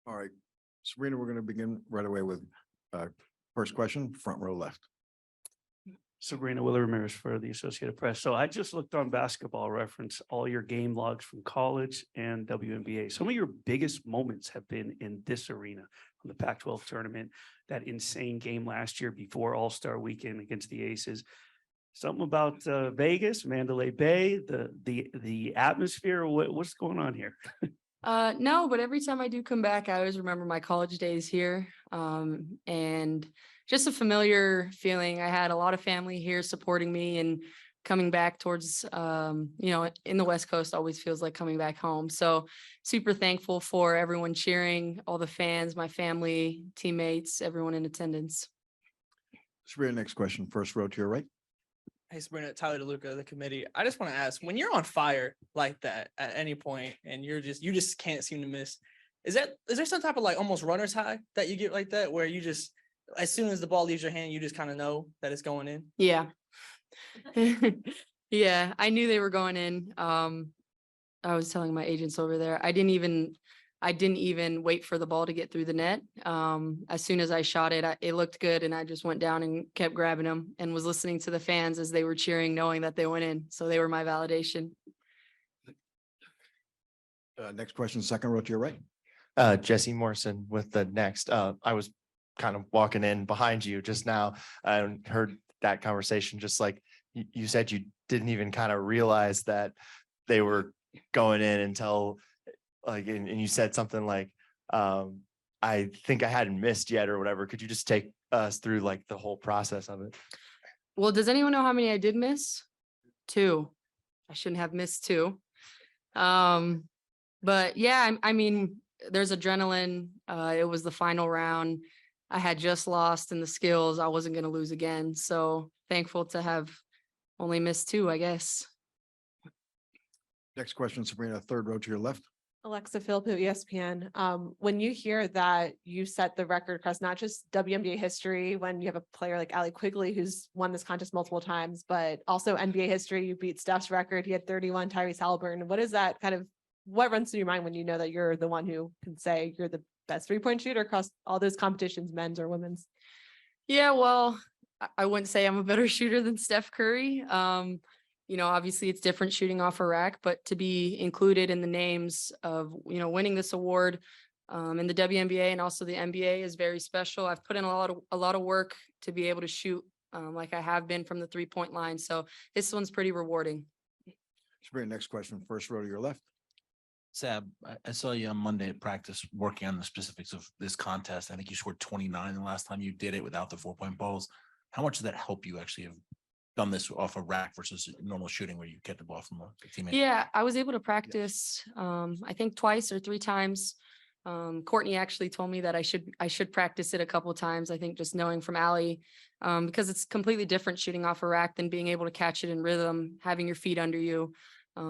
All right, Sabrina, we're going to begin right away with first question, front row left. Sabrina Ramirez for the Associated Press. So I just looked on Basketball Reference, all your game logs from college and WNBA. Some of your biggest moments have been in this arena on the Pac-12 tournament, that insane game last year before All-Star Weekend against the Aces. Something about Vegas, Mandalay Bay, the atmosphere. What's going on here? No, but every time I do come back, I always remember my college days here. And just a familiar feeling. I had a lot of family here supporting me, and coming back towards, in the West Coast always feels like coming back home. So super thankful for everyone cheering, all the fans, my family, teammates, everyone in attendance. Sabrina, next question, first row to your right. Hey, Sabrina, Tyler DeLuca, the committee. I just want to ask, when you're on fire like that at any point and you just can't seem to miss, is there some type of like almost runner's high that you get like that, where you just, as soon as the ball leaves your hand, you just kind of know that it's going in? Yeah. Yeah, I knew they were going in. I was telling my agents over there, I didn't even wait for the ball to get through the net. As soon as I shot it, it looked good, and I just went down and kept grabbing them and was listening to the fans as they were cheering, knowing that they went in. So they were my validation. Next question, second row to your right. Jesse Morrison with the next. I was kind of walking in behind you just now and heard that conversation. Just like you said, you didn't even kind of realize that they were going in until like, and you said something like, I think I hadn't missed yet or whatever. Could you just take us through like the whole process of it? Well, does anyone know how many I did miss? 2. I shouldn't have missed 2. But yeah, I mean, there's adrenaline. It was the final round. I had just lost in the skills. I wasn't going to lose again. So thankful to have only missed 2, I guess. Next question, Sabrina, third row to your left. Alexa Philpott, ESPN. When you hear that you set the record across not just WNBA history, when you have a player like Allie Quigley, who's won this contest multiple times, but also NBA history, you beat Steph's record. He had 31, Tyrese Halliburton. What runs through your mind when you know that you're the one who can say you're the best 3-point shooter across all those competitions, men's or women's? Yeah, well, I wouldn't say I'm a better shooter than Steph Curry. Obviously it's different shooting off a rack, but to be included in the names of, winning this award in the WNBA and also the NBA is very special. I've put in a lot of work to be able to shoot like I have been from the 3-point line. So this one's pretty rewarding. Sabrina, next question, first row to your left. Sab, I saw you on Monday at practice working on the specifics of this contest. I think you scored 29 the last time you did it without the 4-point balls. How much did that help you actually have done this off a rack versus normal shooting where you get the ball from a teammate? Yeah, I was able to practice, I think 2 or 3 times. Courtney actually told me that I should practice it a couple of times. I think just knowing from Allie, because it's completely different shooting off a rack than being able to catch it in rhythm, having your feet under you.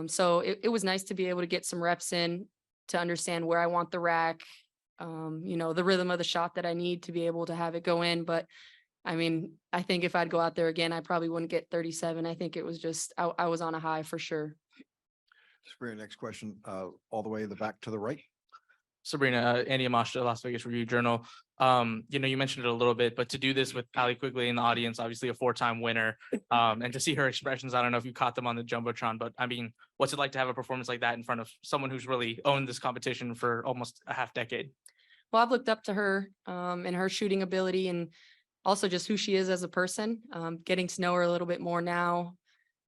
So it was nice to be able to get some reps in to understand where I want the rack, the rhythm of the shot that I need to be able to have it go in. But I mean, I think if I'd go out there again, I probably wouldn't get 37. I think it was just, I was on a high for sure. Sabrina, next question, all the way in the back to the right. Sabrina, Andy Amashta, Las Vegas Review-Journal. You mentioned it a little bit, but to do this with Allie Quigley in the audience, obviously a 4-time winner, and to see her expressions, I don't know if you caught them on the Jumbotron, but I mean, what's it like to have a performance like that in front of someone who's really owned this competition for almost a half decade? Well, I've looked up to her and her shooting ability, and also just who she is as a person, getting to know her a little bit more now,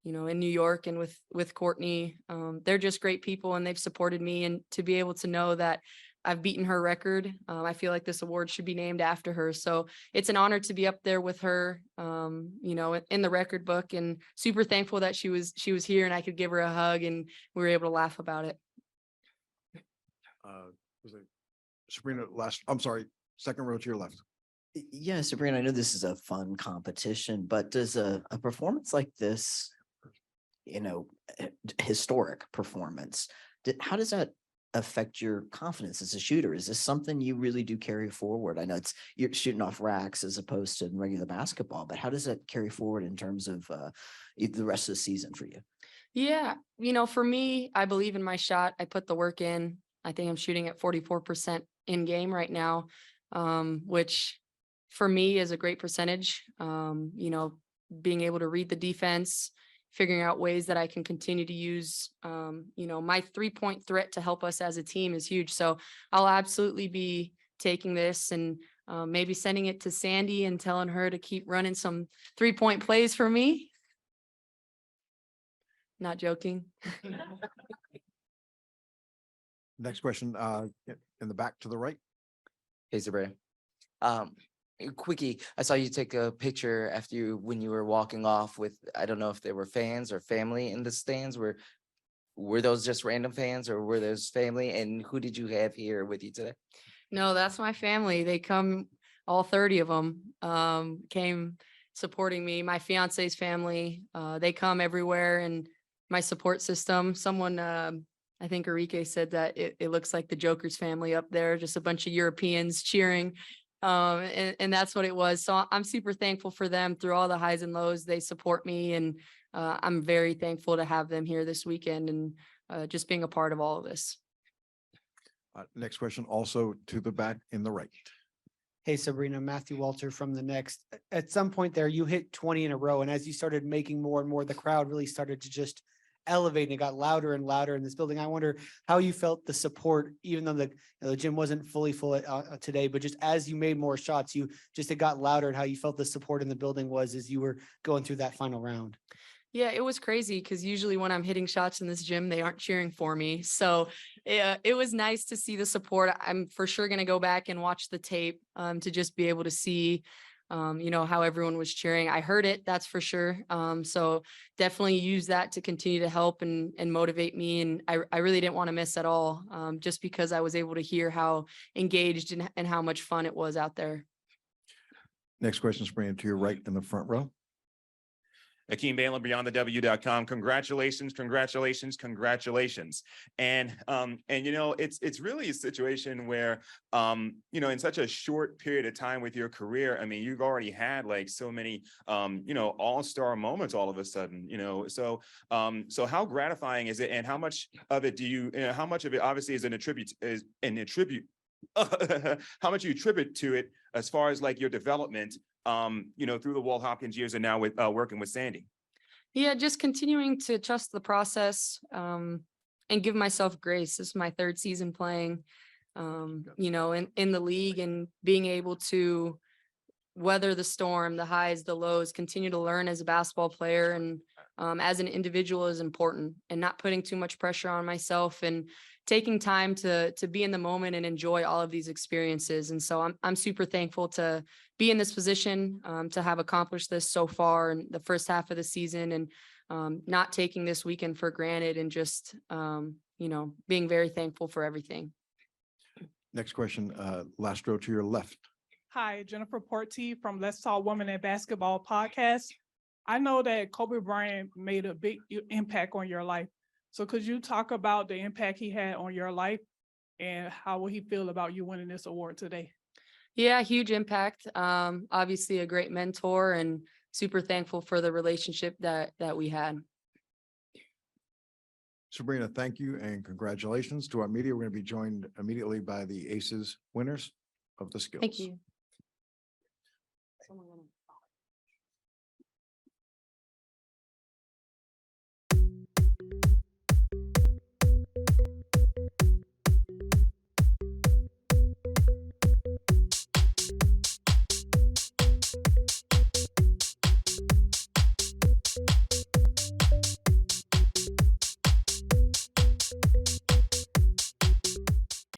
in New York and with Courtney. They're just great people, and they've supported me, and to be able to know that I've beaten her record, I feel like this award should be named after her. So it's an honor to be up there with her, in the record book, and super thankful that she was here and I could give her a hug and we were able to laugh about it. Sabrina, second row to your left. Yeah, Sabrina, I know this is a fun competition, but does a performance like this, historic performance, how does that affect your confidence as a shooter? Is this something you really do carry forward? I know you're shooting off racks as opposed to regular basketball, but how does that carry forward in terms of the rest of the season for you? Yeah, for me, I believe in my shot. I put the work in. I think I'm shooting at 44% in game right now, which for me is a great percentage. Being able to read the defense, figuring out ways that I can continue to use, my 3-point threat to help us as a team is huge. So I'll absolutely be taking this and maybe sending it to Sandy and telling her to keep running some 3-point plays for me. Not joking. Next question, in the back to the right. Hey, Sabrina. Quickie, I saw you take a picture after when you were walking off with, I don't know if they were fans or family in the stands. Were those just random fans or were those family? And who did you have here with you today? No, that's my family. They come, all 30 of them came supporting me. My fiance's family, they come everywhere, and my support system. Someone, I think Enrique said that it looks like the Joker's family up there, just a bunch of Europeans cheering. And that's what it was. So I'm super thankful for them through all the highs and lows. They support me, and I'm very thankful to have them here this weekend and just being a part of all of this. Next question, also to the back in the right. Hey, Sabrina, Matthew Walter from the Next. At some point there, you hit 20 in a row. And as you started making more and more, the crowd really started to just elevate, and it got louder and louder in this building. I wonder how you felt the support, even though the gym wasn't fully full today, but just as you made more shots, it got louder, and how you felt the support in the building was as you were going through that final round. Yeah, it was crazy because usually when I'm hitting shots in this gym, they aren't cheering for me. So it was nice to see the support. I'm for sure going to go back and watch the tape to just be able to see, how everyone was cheering. I heard it, that's for sure. So definitely use that to continue to help and motivate me. And I really didn't want to miss at all, just because I was able to hear how engaged and how much fun it was out there. Next question, Sabrina, to your right in the front row. Akeem Balen, BeyondTheW.com. Congratulations, congratulations, congratulations. And it's really a situation where, in such a short period of time with your career, I mean, you've already had like so many, all-star moments all of a sudden, so how gratifying is it, and how much of it how much of it obviously is how much you attribute to it as far as like your development, through the Walt Hopkins years and now with working with Sandy? Yeah, just continuing to trust the process, and give myself grace. This is my 3rd season playing, in the league, and being able to weather the storm, the highs, the lows, continue to learn as a basketball player and as an individual is important, and not putting too much pressure on myself, and taking time to be in the moment and enjoy all of these experiences. And so I'm super thankful to be in this position, to have accomplished this so far in the first half of the season, and not taking this weekend for granted, and just, being very thankful for everything. Next question, last row to your left. Hi, Jennifer Porty from Let's Talk Women in Basketball podcast. I know that Kobe Bryant made a big impact on your life. So could you talk about the impact he had on your life, and how will he feel about you winning this award today? Yeah, huge impact. Obviously a great mentor, and super thankful for the relationship that we had. Sabrina, thank you and congratulations. To our media, we're going to be joined immediately by the ACES winners of the skills. Thank you.